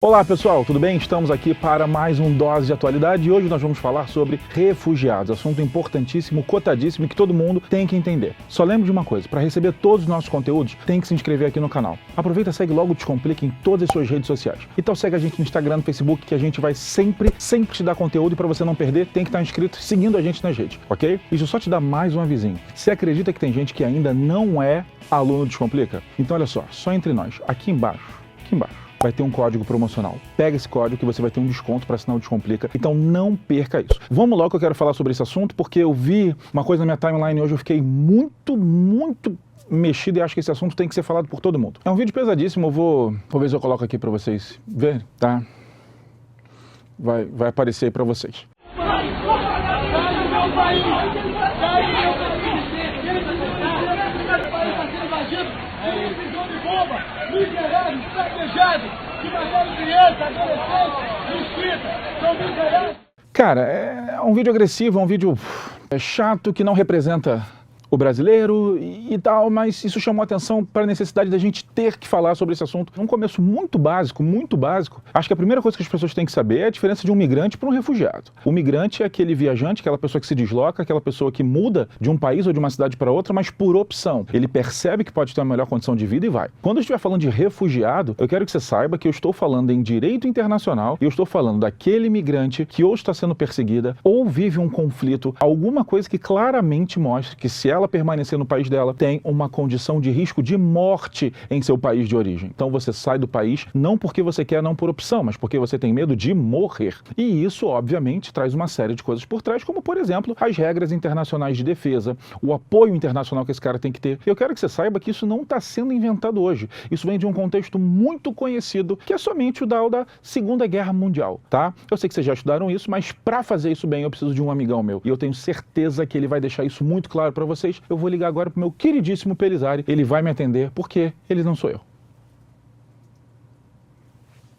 Olá pessoal, tudo bem? Estamos aqui para mais um Dose de Atualidade e hoje nós vamos falar sobre refugiados, assunto importantíssimo, cotadíssimo e que todo mundo tem que entender. Só lembre de uma coisa, para receber todos os nossos conteúdos, tem que se inscrever aqui no canal. Aproveita e segue logo o Descomplica em todas as suas redes sociais. Então segue a gente no Instagram, no Facebook, que a gente vai sempre te dar conteúdo e para você não perder, tem que estar inscrito seguindo a gente nas redes, ok? Isso só te dá mais um avisinho. Você acredita que tem gente que ainda não é aluno do Descomplica? Então olha só entre nós, aqui embaixo, vai ter um código promocional. Pega esse código que você vai ter um desconto para assinar o Descomplica. Então não perca isso. Vamos logo que eu quero falar sobre esse assunto, porque eu vi uma coisa na minha timeline hoje, eu fiquei muito mexido e acho que esse assunto tem que ser falado por todo mundo. É um vídeo pesadíssimo, eu vou ver se eu coloco aqui para vocês verem, tá? Vai aparecer aí para vocês. Miseráveis, saquejados, que mataram criança, adolescente, mosquita, são miseráveis. Cara, é um vídeo agressivo, é um vídeo chato, que não representa o brasileiro e tal, mas isso chamou atenção para a necessidade da gente ter que falar sobre esse assunto. Num começo muito básico, acho que a primeira coisa que as pessoas têm que saber é a diferença de um migrante para um refugiado. O migrante é aquele viajante, aquela pessoa que se desloca, aquela pessoa que muda de um país ou de uma cidade para outra, mas por opção. Ele percebe que pode ter uma melhor condição de vida e vai. Quando eu estiver falando de refugiado, eu quero que você saiba que eu estou falando em direito internacional e eu estou falando daquele migrante que ou está sendo perseguida ou vive um conflito, alguma coisa que claramente mostra que se ela permanecer no país dela, tem uma condição de risco de morte em seu país de origem. Então você sai do país não porque você quer, não por opção, mas porque você tem medo de morrer. E isso, obviamente, traz uma série de coisas por trás, como, por exemplo, as regras internacionais de defesa, o apoio internacional que esse cara tem que ter. E eu quero que você saiba que isso não está sendo inventado hoje. Isso vem de um contexto muito conhecido, que é somente o da Segunda Guerra Mundial, tá? Eu sei que vocês já estudaram isso, mas para fazer isso bem, eu preciso de um amigão meu. E eu tenho certeza que ele vai deixar isso muito claro para vocês. Eu vou ligar agora pro meu queridíssimo Pelizari, ele vai me atender, porque ele não sou eu.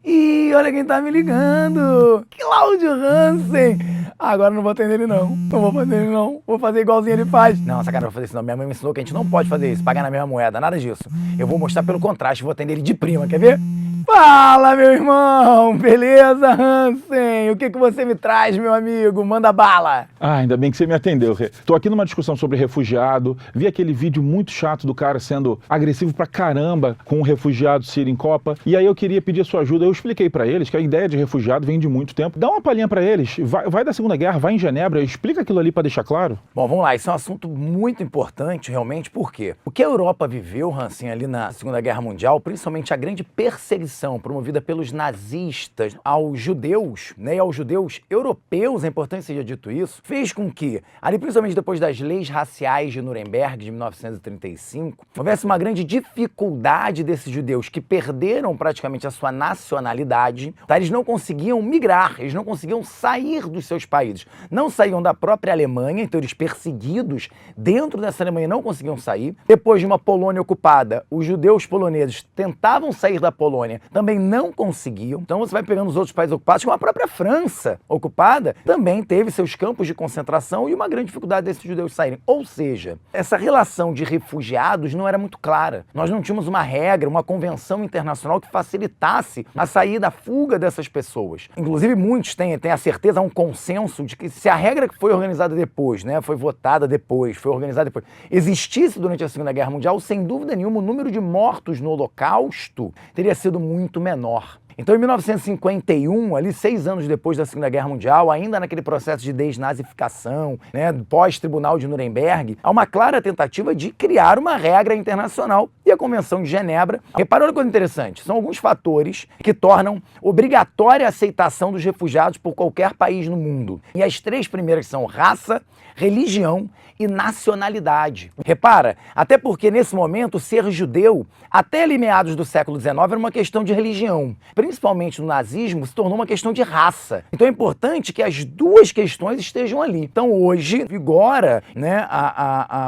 Ih, olha quem tá me ligando! Cláudio Hansen! Agora não vou atender ele não. Não vou fazer ele não. Vou fazer igualzinho ele faz. Não, essa cara não vou fazer isso não. Minha mãe me ensinou que a gente não pode fazer isso, pagar na mesma moeda, nada disso. Eu vou mostrar pelo contraste, vou atender ele de prima, quer ver? Fala, meu irmão! Beleza, Hansen? O que você me traz, meu amigo? Manda bala! Ah, ainda bem que você me atendeu, Rê. Tô aqui numa discussão sobre refugiado, vi aquele vídeo muito chato do cara sendo agressivo pra caramba com um refugiado sírio em Copa, e aí eu queria pedir a sua ajuda. Eu expliquei pra eles que a ideia de refugiado vem de muito tempo. Dá uma palhinha pra eles, vai da Segunda Guerra, vai em Genebra, explica aquilo ali pra deixar claro. Bom, vamos lá, isso é um assunto muito importante, realmente, por quê? O que a Europa viveu, Hansen, ali na Segunda Guerra Mundial, principalmente a grande perseguição promovida pelos nazistas aos judeus, né, e aos judeus europeus, é importante que seja dito isso, fez com que, ali principalmente depois das leis raciais de Nuremberg, de 1935, houvesse uma grande dificuldade desses judeus que perderam praticamente a sua nacionalidade, tá? Eles não conseguiam migrar, eles não conseguiam sair dos seus países, não saíam da própria Alemanha, então eles perseguidos dentro dessa Alemanha não conseguiam sair. Depois de uma Polônia ocupada, os judeus poloneses tentavam sair da Polônia, também não conseguiam. Então você vai pegando os outros países ocupados, como a própria França ocupada, também teve seus campos de concentração e uma grande dificuldade desses judeus saírem. Ou seja, essa relação de refugiados não era muito clara. Nós não tínhamos uma regra, uma convenção internacional que facilitasse a saída, a fuga dessas pessoas. Inclusive muitos têm a certeza, há um consenso de que se a regra que foi organizada depois, né, foi votada depois, foi organizada depois, existisse durante a Segunda Guerra Mundial, sem dúvida nenhuma o número de mortos no Holocausto teria sido muito menor. Então, em 1951, ali 6 anos depois da Segunda Guerra Mundial, ainda naquele processo de desnazificação, né, pós-Tribunal de Nuremberg, há uma clara tentativa de criar uma regra internacional e a Convenção de Genebra. Reparou uma coisa interessante? São alguns fatores que tornam obrigatória a aceitação dos refugiados por qualquer país no mundo. E as 3 primeiras são raça, religião e nacionalidade. Repara, até porque nesse momento ser judeu, até ali meados do século XIX, era uma questão de religião. Principalmente no nazismo, se tornou uma questão de raça. Então é importante que as duas questões estejam ali. Então hoje vigora, né,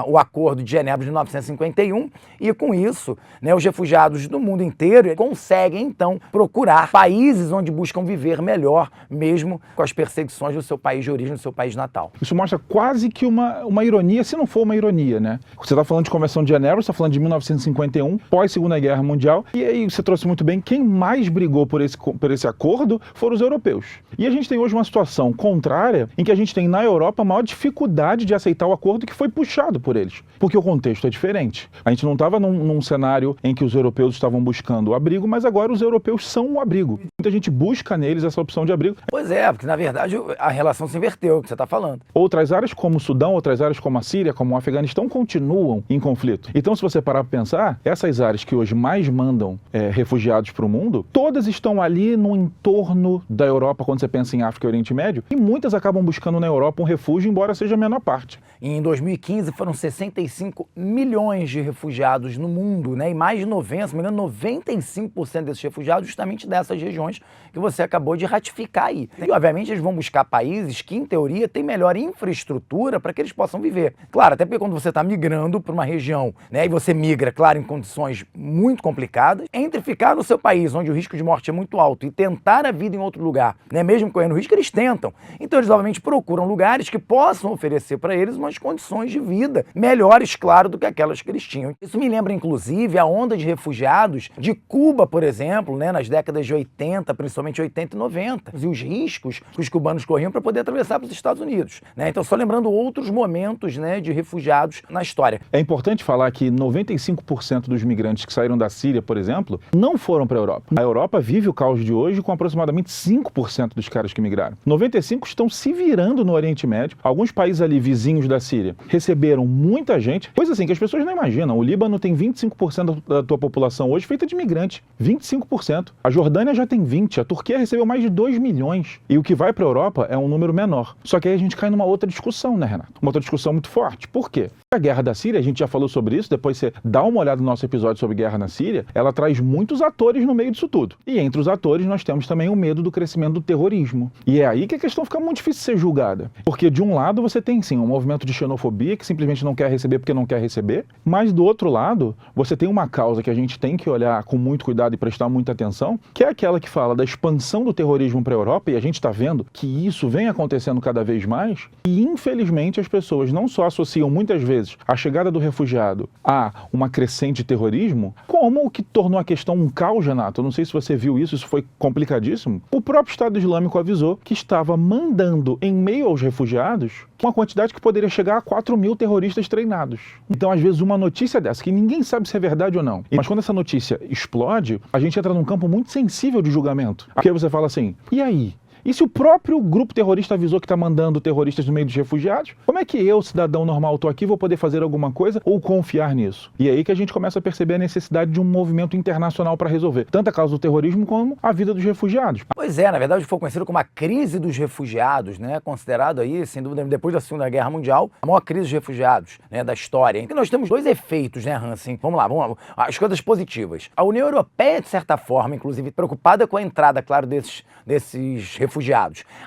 o Acordo de Genebra de 1951 e com isso isso, né, os refugiados do mundo inteiro conseguem, então, procurar países onde buscam viver melhor, mesmo com as perseguições do seu país de origem, do seu país natal. Isso mostra quase que uma ironia, se não for uma ironia, né? Você está falando de Convenção de Genebra, você está falando de 1951, pós-Segunda Guerra Mundial, e aí você trouxe muito bem, quem mais brigou por esse acordo foram os europeus. E a gente tem hoje uma situação contrária, em que a gente tem na Europa a maior dificuldade de aceitar o acordo que foi puxado por eles, porque o contexto é diferente. A gente não estava num cenário em que os europeus estavam buscando o abrigo, mas agora os europeus são o abrigo. Muita gente busca neles essa opção de abrigo. Pois é, porque na verdade a relação se inverteu, o que você está falando. Outras áreas como o Sudão, outras áreas como a Síria, como o Afeganistão, continuam em conflito. Então, se você parar para pensar, essas áreas que hoje mais mandam refugiados para o mundo, todas estão ali no entorno da Europa, quando você pensa em África e Oriente Médio, e muitas acabam buscando na Europa um refúgio, embora seja a menor parte. Em 2015 foram 65 milhões de refugiados no mundo, né? E mais de 90, se não me engano, 95% desses refugiados justamente dessas regiões que você acabou de ratificar aí. E, obviamente, eles vão buscar países que, em teoria, têm melhor infraestrutura para que eles possam viver. Claro, até porque quando você está migrando para uma região, né, e você migra, claro, em condições muito complicadas, entre ficar no seu país, onde o risco de morte é muito alto, e tentar a vida em outro lugar, né, mesmo correndo risco, eles tentam. Então, eles, obviamente, procuram lugares que possam oferecer para eles umas condições de vida melhores, claro, do que aquelas que eles tinham. Isso me lembra, inclusive, a onda de refugiados de Cuba, por exemplo, né, nas décadas de 80, principalmente 80 e 90, e os riscos que os cubanos corriam para poder atravessar para os Estados Unidos, né? Então, só lembrando outros momentos, né, de refugiados na história. É importante falar que 95% dos migrantes que saíram da Síria, por exemplo, não foram para a Europa. A Europa vive o caos de hoje com aproximadamente 5% dos caras que migraram. 95% estão se virando no Oriente Médio. Alguns países ali vizinhos da Síria receberam muita gente, coisa assim que as pessoas não imaginam. O Líbano tem 25% da tua população hoje feita de imigrantes. 25%. A Jordânia já tem 20%. A Turquia recebeu mais de 2 milhões. E o que vai para a Europa é um número menor. Só que aí a gente cai numa outra discussão, né, Renato? Uma outra discussão muito forte. Por quê? A guerra da Síria, a gente já falou sobre isso, depois você dá uma olhada no nosso episódio sobre guerra na Síria, ela traz muitos atores no meio disso tudo. E entre os atores nós temos também o medo do crescimento do terrorismo. E é aí que a questão fica muito difícil de ser julgada. Porque de um lado você tem sim um movimento de xenofobia que simplesmente não quer receber porque não quer receber, mas do outro lado você tem uma causa que a gente tem que olhar com muito cuidado e prestar muita atenção, que é aquela que fala da expansão do terrorismo para a Europa, e a gente está vendo que isso vem acontecendo cada vez mais, e infelizmente as pessoas não só associam muitas vezes a chegada do refugiado a uma crescente terrorismo, como o que tornou a questão um caos, Renato. Eu não sei se você viu isso, isso foi complicadíssimo. O próprio Estado Islâmico avisou que estava mandando em meio aos refugiados uma quantidade que poderia chegar a 4 mil terroristas treinados. Então, às vezes, uma notícia dessa, que ninguém sabe se é verdade ou não, mas quando essa notícia explode, a gente entra num campo muito sensível de julgamento. Porque você fala assim, e aí? E se o próprio grupo terrorista avisou que está mandando terroristas no meio dos refugiados, como é que eu, cidadão normal, estou aqui, vou poder fazer alguma coisa ou confiar nisso? E é aí que a gente começa a perceber a necessidade de um movimento internacional para resolver tanto a causa do terrorismo como a vida dos refugiados. Pois é, na verdade foi conhecido como a crise dos refugiados, né? Considerado aí, sem dúvida, depois da Segunda Guerra Mundial, a maior crise dos refugiados, né, da história. Então nós temos dois efeitos, né, Hansen? Vamos lá. As coisas positivas. A União Europeia, de certa forma, inclusive, preocupada com a entrada, claro, desses refugiados,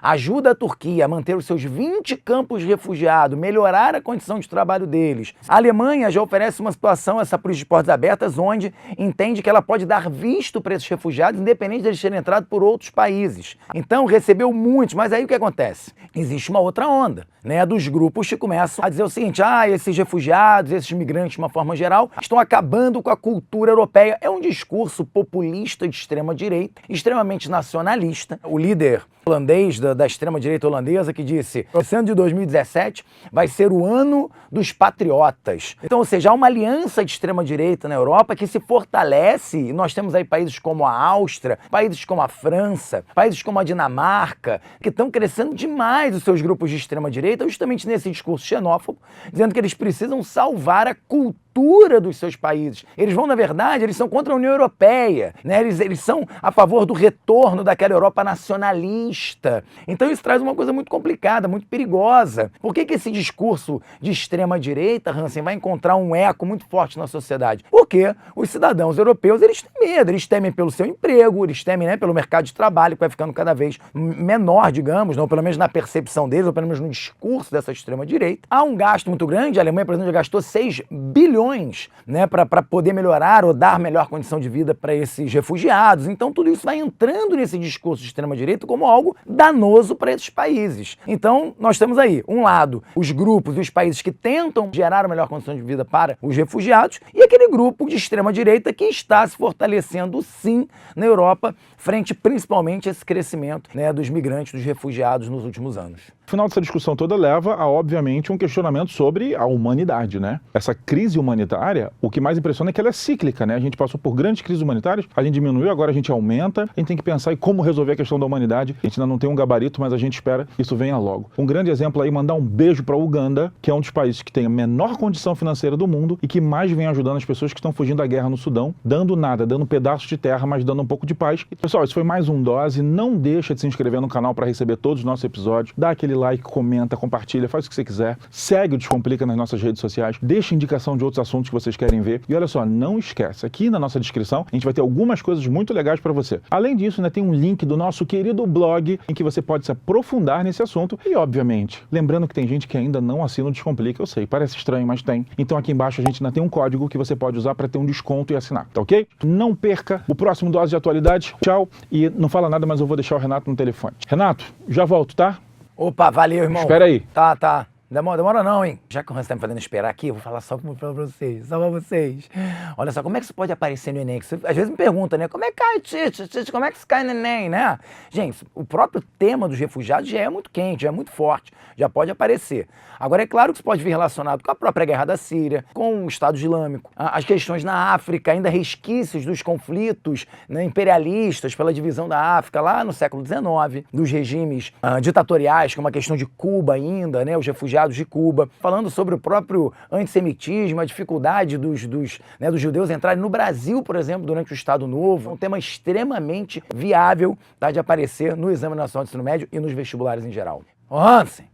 ajuda a Turquia a manter os seus 20 campos de refugiados, melhorar a condição de trabalho deles. A Alemanha já oferece uma situação, essa política de portas abertas, onde entende que ela pode dar visto para esses refugiados, independente de eles terem entrado por outros países. Então, recebeu muitos, mas aí o que acontece? Existe uma outra onda, né, dos grupos que começam a dizer o seguinte, esses refugiados, esses migrantes, de uma forma geral, estão acabando com a cultura europeia. É um discurso populista de extrema-direita, extremamente nacionalista. O líder holandês da extrema-direita holandesa que disse esse ano de 2017 vai ser o ano dos patriotas. Então, ou seja, há uma aliança de extrema-direita na Europa que se fortalece, e nós temos aí países como a Áustria, países como a França, países como a Dinamarca, que estão crescendo demais os seus grupos de extrema-direita, justamente nesse discurso xenófobo, dizendo que eles precisam salvar a cultura dos seus países. Eles vão, na verdade, eles são contra a União Europeia, né? Eles são a favor do retorno daquela Europa nacionalista. Então isso traz uma coisa muito complicada, muito perigosa. Por que esse discurso de extrema-direita, Hansen, vai encontrar um eco muito forte na sociedade? Porque os cidadãos europeus, eles têm medo, eles temem pelo seu emprego, eles temem, né, pelo mercado de trabalho, que vai ficando cada vez menor, digamos, ou pelo menos na percepção deles, ou pelo menos no discurso dessa extrema-direita. Há um gasto muito grande, a Alemanha, por exemplo, já gastou 6 bilhões ações, né, para poder melhorar ou dar melhor condição de vida para esses refugiados. Então tudo isso vai entrando nesse discurso de extrema-direita como algo danoso para esses países. Então nós temos aí, um lado, os grupos e os países que tentam gerar uma melhor condição de vida para os refugiados e aquele grupo de extrema-direita que está se fortalecendo sim na Europa, frente principalmente a esse crescimento, né, dos migrantes, dos refugiados nos últimos anos. O final dessa discussão toda leva a, obviamente, um questionamento sobre a humanidade, né? Essa crise humanitária, o que mais impressiona é que ela é cíclica, né? A gente passou por grandes crises humanitárias, a gente diminuiu, agora a gente aumenta, a gente tem que pensar em como resolver a questão da humanidade. A gente ainda não tem um gabarito, mas a gente espera que isso venha logo. Um grande exemplo aí, mandar um beijo para Uganda, que é um dos países que tem a menor condição financeira do mundo e que mais vem ajudando as pessoas que estão fugindo da guerra no Sudão, dando nada, dando um pedaço de terra, mas dando um pouco de paz. E, pessoal, isso foi mais um Dose. Não deixa de se inscrever no canal para receber todos os nossos episódios. Dá aquele like, comenta, compartilha, faz o que você quiser. Segue o Descomplica nas nossas redes sociais. Deixa indicação de outros assuntos que vocês querem ver. E olha só, não esquece, aqui na nossa descrição a gente vai ter algumas coisas muito legais para você. Além disso, né, tem um link do nosso querido blog em que você pode se aprofundar nesse assunto. E, obviamente, lembrando que tem gente que ainda não assina o Descomplica, eu sei, parece estranho, mas tem. Então aqui embaixo a gente ainda tem um código que você pode usar para ter um desconto e assinar, tá ok? Não perca o próximo Dose de Atualidade. Tchau. E não fala nada, mas eu vou deixar o Renato no telefone. Renato, já volto, tá? Opa, valeu, irmão. Espera aí. Tá. Demora não, hein? Já que o Hans tá me fazendo esperar aqui, eu vou falar só pra vocês, só pra vocês. Olha só, como é que isso pode aparecer no Enem? Você, às vezes me pergunta, né? Como é que cai, Tite? Como é que isso cai no Enem, né? Gente, o próprio tema dos refugiados já é muito quente, já é muito forte, já pode aparecer. Agora, é claro que isso pode vir relacionado com a própria guerra da Síria, com o Estado Islâmico, as questões na África, ainda resquícios dos conflitos, né, imperialistas pela divisão da África lá no século XIX, dos regimes ditatoriais, como a questão de Cuba ainda, né, os refugiados de Cuba, falando sobre o próprio antissemitismo, a dificuldade dos judeus entrarem no Brasil, por exemplo, durante o Estado Novo. É um tema extremamente viável, tá, de aparecer no Exame Nacional de Ensino Médio e nos vestibulares em geral. Ô, Hansen!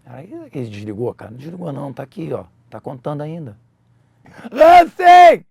Aí ele desligou, cara. Não desligou não, tá aqui, ó. Tá contando ainda. Hansen!